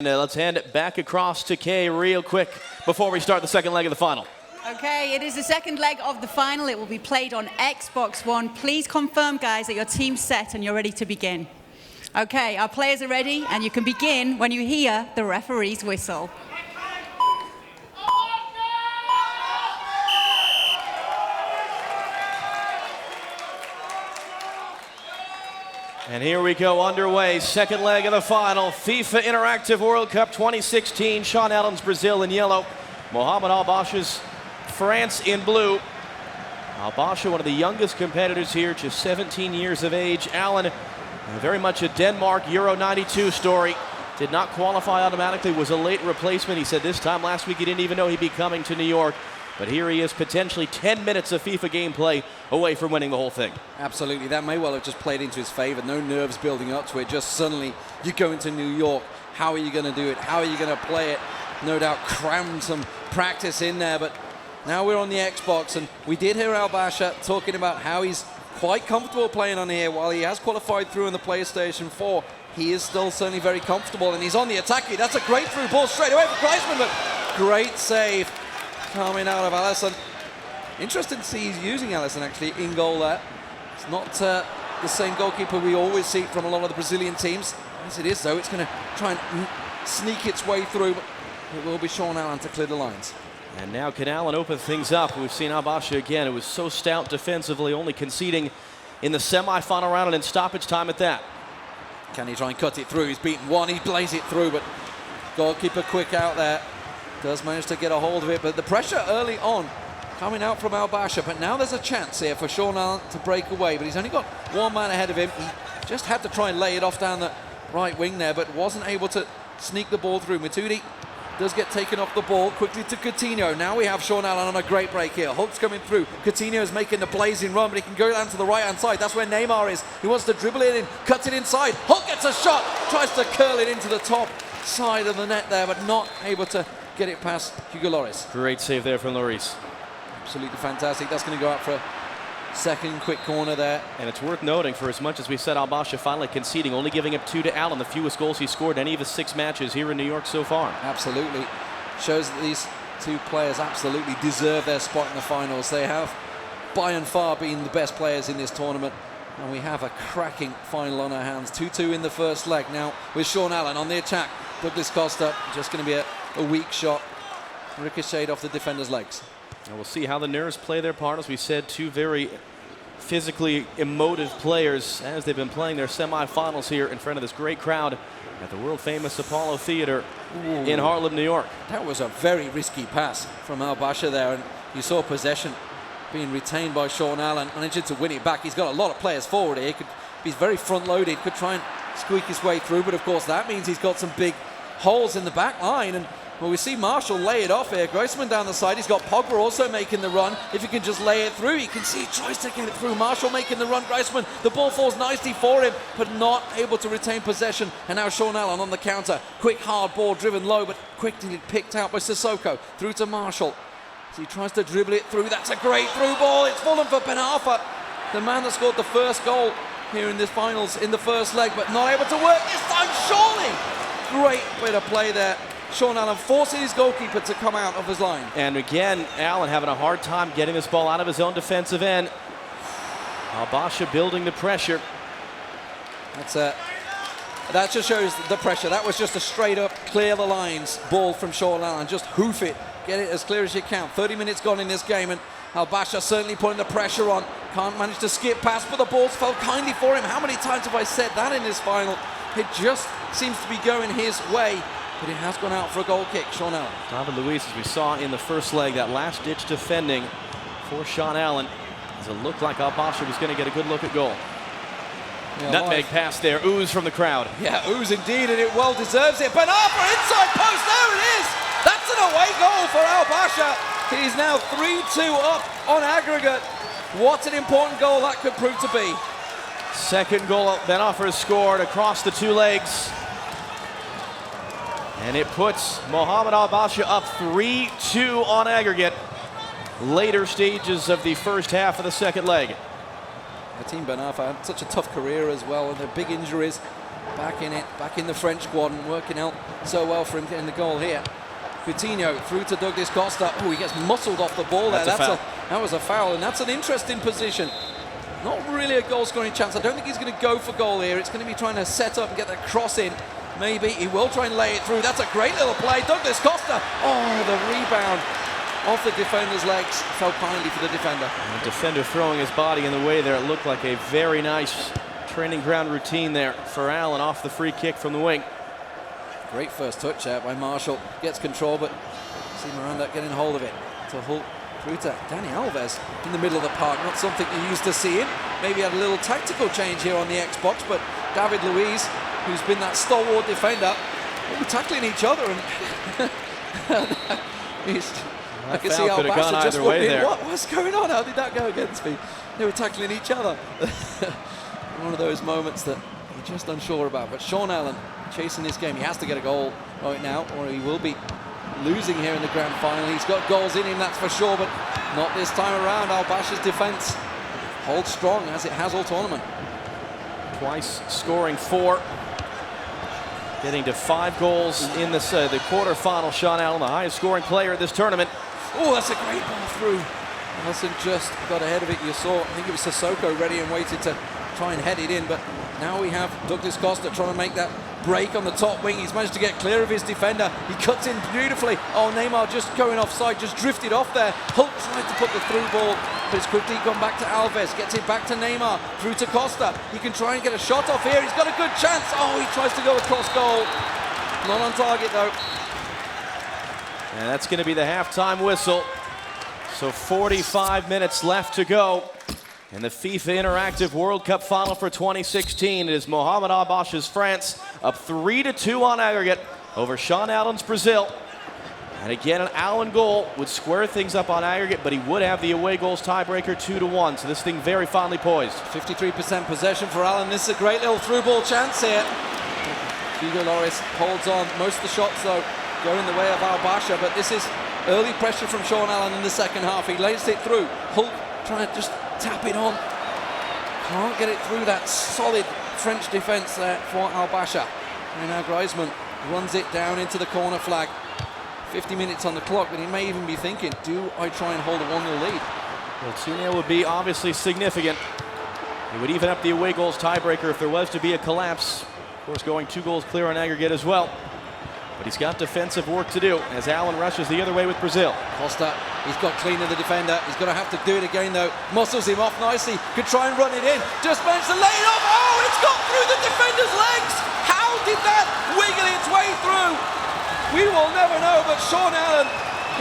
Let's hand it back across to Kay real quick before we start the second leg of the final. Okay, it is the second leg of the final. It will be played on Xbox One. Please confirm, guys, that your team's set and you're ready to begin. Okay, our players are ready, and you can begin when you hear the referee's whistle. And here we go, underway, second leg of the final. FIFA Interactive World Cup 2016. Sean Allen's Brazil in yellow. Mohamad Al-Bacha's France in blue. Al-Bacha, one of the youngest competitors here, just 17 years of age. Allen, very much a Denmark Euro 92 story. Did not qualify automatically, was a late replacement. He said this time last week he didn't even know he'd be coming to New York. But here he is, potentially 10 minutes of FIFA gameplay away from winning the whole thing. Absolutely, that may well have just played into his favor. No nerves building up to it, just suddenly you go into New York. How are you going to do it? How are you going to play it? No doubt crammed some practice in there, but now we're on the Xbox, and we did hear Al-Bacha talking about how he's quite comfortable playing on here. While he has qualified through on the PlayStation 4, he is still certainly very comfortable, and he's on the attack. That's a great through ball straight away for Griezmann, but great save coming out of Alisson. Interesting to see he's using Alisson actually in goal there. It's not the same goalkeeper we always see from a lot of the Brazilian teams. As it is though, it's going to try and sneak its way through, but it will be Sean Allen to clear the lines. And now can Allen open things up? We've seen Al-Bacha again. It was so stout defensively, only conceding in the semi-final round and in stoppage time at that. Can he try and cut it through? He's beaten one, he plays it through, but goalkeeper quick out there. Does manage to get a hold of it, but the pressure early on coming out from Al-Bacha. But now there's a chance here for Sean Allen to break away, but he's only got one man ahead of him. He just had to try and lay it off down the right wing there, but wasn't able to sneak the ball through. Matuidi does get taken off the ball quickly to Coutinho. Now we have Sean Allen on a great break here. Hook's coming through. Coutinho is making the blazing run, but he can go down to the right-hand side. That's where Neymar is. He wants to dribble it in, cuts it inside. Hook gets a shot, tries to curl it into the top side of the net there, but not able to get it past Hugo Lloris. Great save there from Lloris. Absolutely fantastic. That's going to go out for a second quick corner there. And it's worth noting, for as much as we said Al-Bacha finally conceding, only giving up 2 to Allen, the fewest goals he scored in any of his 6 matches here in New York so far. Absolutely. Shows that these two players absolutely deserve their spot in the finals. They have, by and far, been the best players in this tournament. And we have a cracking final on our hands. 2-2 in the first leg. Now with Sean Allen on the attack. Douglas Costa just going to be a weak shot, ricocheted off the defender's legs. And we'll see how the nerves play their part. As we said, 2 very physically emotive players as they've been playing their semifinals here in front of this great crowd at the world-famous Apollo Theater in Harlem, New York. That was a very risky pass from Al-Bacha there, and you saw possession being retained by Sean Allen, managing to win it back. He's got a lot of players forward here. He's very front-loaded, could try and squeak his way through, but of course that means he's got some big holes in the back line, and well, we see Marshall lay it off here. Griezmann down the side. He's got Pogba also making the run. If he can just lay it through, you can see he tries to get it through. Marshall making the run. Griezmann, the ball falls nicely for him, but not able to retain possession. And now Sean Allen on the counter. Quick, hard ball driven low, but quickly picked out by Sissoko. Through to Marshall. So he tries to dribble it through. That's a great through ball. It's fallen for Ben Arfa, the man that scored the first goal here in this finals in the first leg, but not able to work this time, surely. Great bit of play there. Sean Allen forcing his goalkeeper to come out of his line. And again, Allen having a hard time getting this ball out of his own defensive end. Al-Bacha building the pressure. That just shows the pressure. That was just a straight up, clear the lines ball from Sean Allen. Just hoof it, get it as clear as you can. 30 minutes gone in this game, and Al-Bacha certainly putting the pressure on. Can't manage to skip past, but the balls fell kindly for him. How many times have I said that in this final? It just seems to be going his way. But it has gone out for a goal kick, Sean Allen. David Luiz, as we saw in the first leg, that last-ditch defending for Sean Allen. As it looked like Al-Bacha was going to get a good look at goal. Yeah, nutmeg pass there, ooze from the crowd. Yeah, ooze indeed, and it well deserves it. Ben Arfa, inside post, there it is! That's an away goal for Al-Bacha. He's now 3-2 up on aggregate. What an important goal that could prove to be. Second goal Ben Arfa has scored across the 2 legs. And it puts Mohamad Al-Bacha up 3-2 on aggregate. Later stages of the first half of the second leg. The team Ben Arfa had such a tough career as well, and their big injuries back in it, back in the French squad, and working out so well for him getting the goal here. Coutinho through to Douglas Costa. Oh, he gets muscled off the ball there. That was a foul, and that's an interesting position. Not really a goal-scoring chance. I don't think he's going to go for goal here. It's going to be trying to set up and get that cross in. Maybe he will try and lay it through. That's a great little play. Douglas Costa. Oh, the rebound off the defender's legs. Fell kindly for the defender. And the defender throwing his body in the way there. It looked like a very nice training ground routine there for Allen off the free kick from the wing. Great first touch there by Marshall. Gets control, but see Miranda getting hold of it. To Hull through to Dani Alves in the middle of the park. Not something you're used to seeing. Maybe had a little tactical change here on the Xbox, but David Luiz, who's been that stalwart defender, they were tackling each other, and I can see Al-Bacha just wondering, what's going on? How did that go against me? They were tackling each other. One of those moments that you're just unsure about. But Sean Allen chasing this game. He has to get a goal right now, or he will be losing here in the grand final. He's got goals in him, that's for sure, but not this time around. Al-Bacha's defense holds strong, as it has all tournament. Twice scoring 4. Getting to 5 goals in this, the quarterfinal. Sean Allen, the highest scoring player of this tournament. Oh, that's a great ball through. Nelson just got ahead of it. You saw, I think it was Sissoko ready and waited to try and head it in, but now we have Douglas Costa trying to make that break on the top wing. He's managed to get clear of his defender. He cuts in beautifully. Oh, Neymar just going offside, just drifted off there. Hull tried to put the through ball, but it's quickly gone back to Alves. Gets it back to Neymar, through to Costa. He can try and get a shot off here. He's got a good chance. Oh, he tries to go across goal. Not on target though. And that's going to be the halftime whistle. So 45 minutes left to go in the FIFA Interactive World Cup final for 2016. It is Mohamad Al-Bacha's France up 3-2 on aggregate over Sean Allen's Brazil. And again, an Allen goal would square things up on aggregate, but he would have the away goals tiebreaker 2-1. So this thing very finely poised. 53% possession for Allen. This is a great little through ball chance here. Hugo Lloris holds on. Most of the shots though go in the way of Al-Bacha, but this is early pressure from Sean Allen in the second half. He lays it through. Hull trying to just tap it on. Can't get it through that solid French defence there for Al-Bacha. And now Griezmann runs it down into the corner flag. 50 minutes on the clock, but he may even be thinking, do I try and hold a 1-0 lead? Well, 2-0 would be obviously significant. It would even up the away goals tiebreaker if there was to be a collapse. Of course, going 2 goals clear on aggregate as well. But he's got defensive work to do as Allen rushes the other way with Brazil. Costa, he's got clean of the defender. He's going to have to do it again though. Muscles him off nicely. Could try and run it in. Just managed to lay it off. Oh, it's got through the defender's legs. How did that wiggle its way through? We will never know, but Sean Allen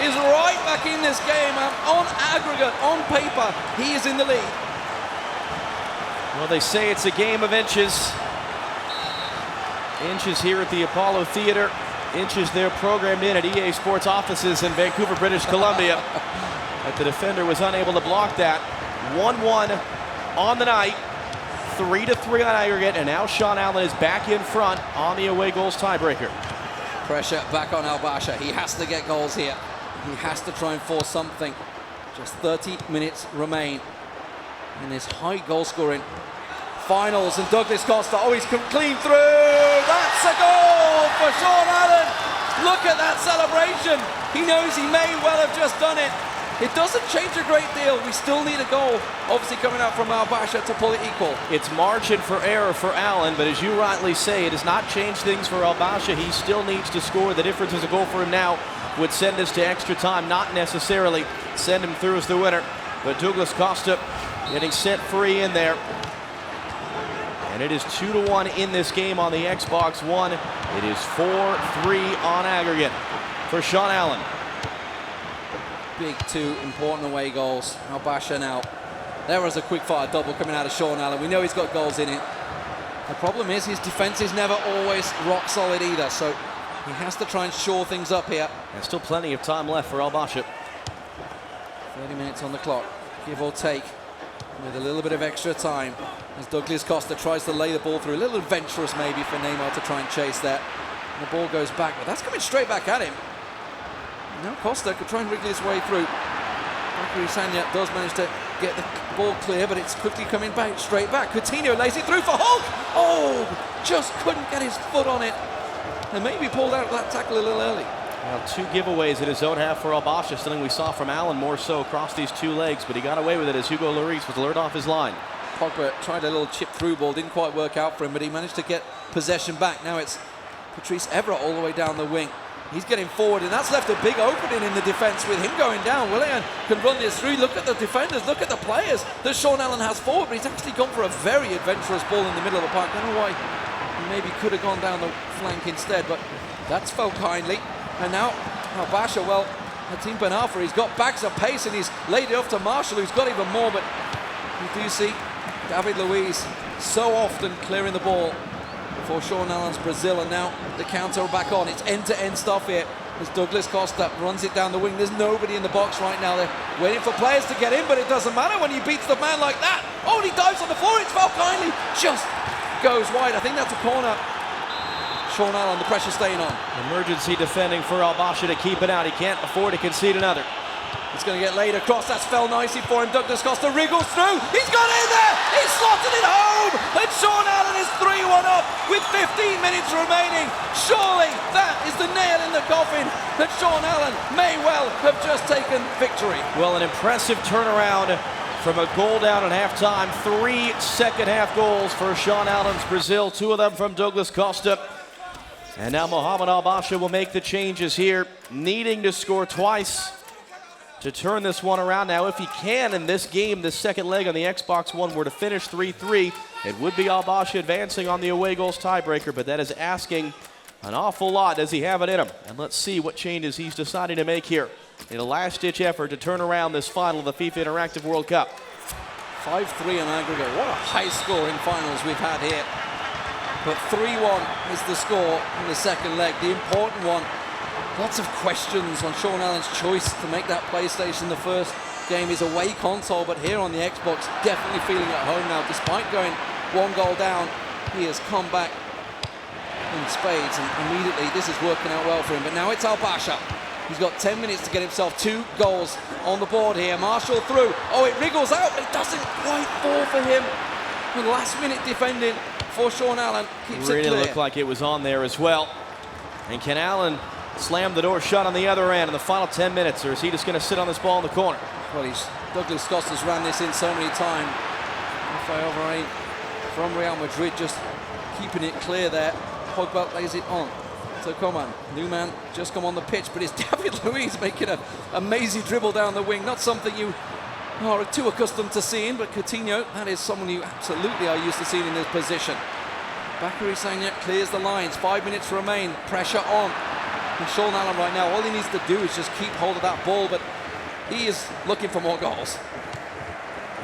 is right back in this game. On aggregate, on paper, he is in the lead. Well, they say it's a game of inches. Inches here at the Apollo Theater. Inches they're programmed in at EA Sports offices in Vancouver, British Columbia. But the defender was unable to block that. 1-1 on the night. 3-3 on aggregate, and now Sean Allen is back in front on the away goals tiebreaker. Pressure back on Al-Bacha. He has to get goals here. He has to try and force something. Just 30 minutes remain in this high goal scoring finals, and Douglas Costa, oh, he's come clean through. That's a goal for Sean Allen. Look at that celebration. He knows he may well have just done it. It doesn't change a great deal. We still need a goal, obviously coming out from Al-Bacha to pull it equal. It's margin for error for Allen, but as you rightly say, it does not change things for Al-Bacha. He still needs to score. The difference is a goal for him now would send us to extra time, not necessarily send him through as the winner. But Douglas Costa getting set free in there. And it is 2-1 in this game on the Xbox One. It is 4-3 on aggregate for Sean Allen. Big 2 important away goals. Al-Bacha now. There was a quick fire double coming out of Sean Allen. We know he's got goals in it. The problem is his defense is never always rock solid either, so he has to try and shore things up here. There's still plenty of time left for Al-Bacha. 30 minutes on the clock, give or take, with a little bit of extra time as Douglas Costa tries to lay the ball through. A little adventurous maybe for Neymar to try and chase that. And the ball goes back, but that's coming straight back at him. Now Costa could try and wriggle his way through. Bakary Sagna does manage to get the ball clear, but it's quickly coming back, straight back. Coutinho lays it through for Hulk. Oh, just couldn't get his foot on it. And maybe pulled out of that tackle a little early. Well, 2 giveaways in his own half for Al-Bacha, something we saw from Allen more so across these 2 legs, but he got away with it as Hugo Lloris was lured off his line. Pogba tried a little chip through ball, didn't quite work out for him, but he managed to get possession back. Now it's Patrice Evra all the way down the wing. He's getting forward, and that's left a big opening in the defence with him going down. Willian can run this through. Look at the defenders, look at the players that Sean Allen has forward, but he's actually gone for a very adventurous ball in the middle of the park. I don't know why he maybe could have gone down the flank instead, but that's felt kindly. And now Al-Bacha, well, Hatim Ben Arfa, he's got bags of pace and he's laid it off to Marshall, who's got even more, but you do see David Luiz so often clearing the ball for Sean Allen's Brazil, and now the counter back on. It's end-to-end stuff here as Douglas Costa runs it down the wing. There's nobody in the box right now. They're waiting for players to get in, but it doesn't matter when he beats the man like that. Oh, and he dives on the floor. It's felt kindly. Just goes wide. I think that's a corner. Sean Allen, the pressure staying on. Emergency defending for Al-Bacha to keep it out. He can't afford to concede another. It's going to get laid across. That's fell nicely for him. Douglas Costa wriggles through. He's got in there. He's slotted it home. And Sean Allen is 3-1 up with 15 minutes remaining. Surely that is the nail in the coffin that Sean Allen may well have just taken victory. Well, an impressive turnaround from a goal down at halftime. 3 second-half goals for Sean Allen's Brazil. 2 of them from Douglas Costa. And now Mohamad Al-Bacha will make the changes here, needing to score twice to turn this one around. Now, if he can in this game, the second leg on the Xbox One were to finish 3-3, it would be Al-Bacha advancing on the away goals tiebreaker, but that is asking an awful lot. Does he have it in him? And let's see what changes he's deciding to make here in a last-ditch effort to turn around this final of the FIFA Interactive World Cup. 5-3 on aggregate. What a high-scoring finals we've had here. But 3-1 is the score in the second leg, the important one. Lots of questions on Sean Allen's choice to make that PlayStation the first game, his away console, but here on the Xbox, definitely feeling at home now. Despite going 1 goal down, he has come back in spades, and immediately this is working out well for him. But now it's Al-Bacha. He's got 10 minutes to get himself 2 goals on the board here. Marshall through. Oh, it wriggles out, but it doesn't quite fall for him. The last-minute defending for Sean Allen keeps it clear. Really looked like it was on there as well. And can Allen slam the door shut on the other end in the final 10 minutes, or is he just going to sit on this ball in the corner? Well, Douglas Costa's ran this in so many times. Rafael Varane from Real Madrid just keeping it clear there. Pogba lays it on. So come on, new man just come on the pitch, but it's David Luiz making an amazing dribble down the wing. Not something you are too accustomed to seeing, but Coutinho, that is someone you absolutely are used to seeing in this position. Bakary Sagna clears the lines. 5 minutes remain. Pressure on. And Sean Allen right now, all he needs to do is just keep hold of that ball, but he is looking for more goals.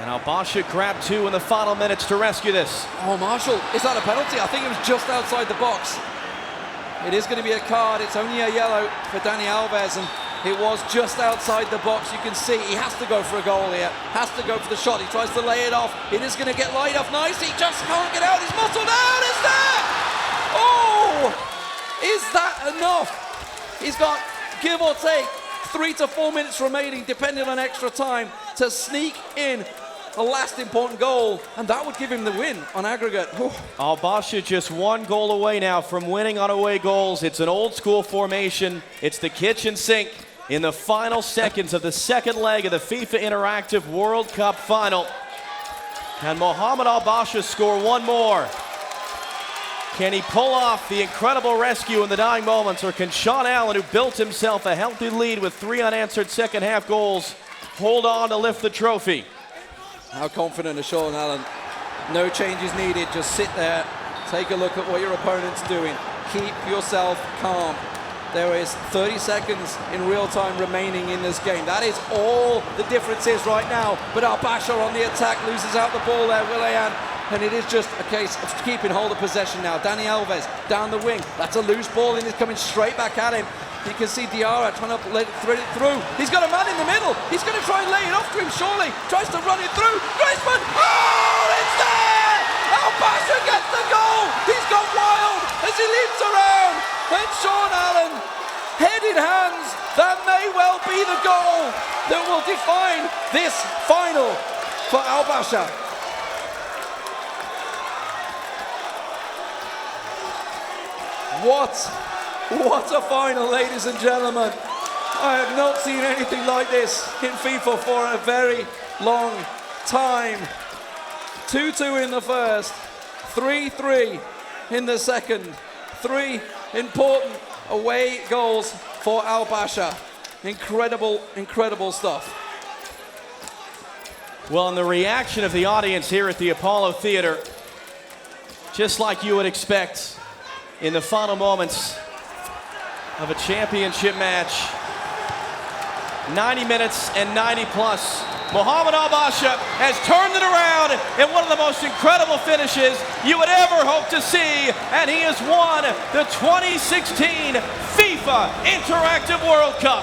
And Al-Bacha grabbed 2 in the final minutes to rescue this. Oh, Marshall, is that a penalty? I think it was just outside the box. It is going to be a card. It's only a yellow for Dani Alves, and it was just outside the box. You can see he has to go for a goal here. Has to go for the shot. He tries to lay it off. It is going to get laid off nicely. He just can't get out. He's muscled out. It's there! Oh! Is that enough? He's got, give or take, 3 to 4 minutes remaining, depending on extra time, to sneak in a last important goal, and that would give him the win on aggregate. Al-Bacha just 1 goal away now from winning on away goals. It's an old school formation. It's the kitchen sink in the final seconds of the second leg of the FIFA Interactive World Cup final. Can Mohamad Al-Bacha score 1 more? Can he pull off the incredible rescue in the dying moments, or can Sean Allen, who built himself a healthy lead with 3 unanswered second half goals, hold on to lift the trophy? How confident is Sean Allen? No changes needed, just sit there, take a look at what your opponent's doing. Keep yourself calm. There is 30 seconds in real time remaining in this game. That is all the difference is right now. But Al-Bacha on the attack loses out the ball there, Willian. And it is just a case of keeping hold of possession now. Dani Alves down the wing. That's a loose ball and it's coming straight back at him. You can see Diarra trying to thread it through. He's got a man in the middle. He's going to try and lay it off to him, surely. Tries to run it through. Griezmann! Oh, it's there! Al-Bacha gets the goal! He's gone wild as he leaps around. And Sean Allen, head in hands, that may well be the goal that will define this final for Al-Bacha. What a final, ladies and gentlemen. I have not seen anything like this in FIFA for a very long time. 2-2 in the first, 3-3 in the second. 3 important away goals for Al-Bacha. Incredible, incredible stuff. Well, and the reaction of the audience here at the Apollo Theater, just like you would expect in the final moments of a championship match. 90 minutes and 90 plus. Mohamad Al-Bacha has turned it around in one of the most incredible finishes you would ever hope to see, and he has won the 2016 FIFA Interactive World Cup.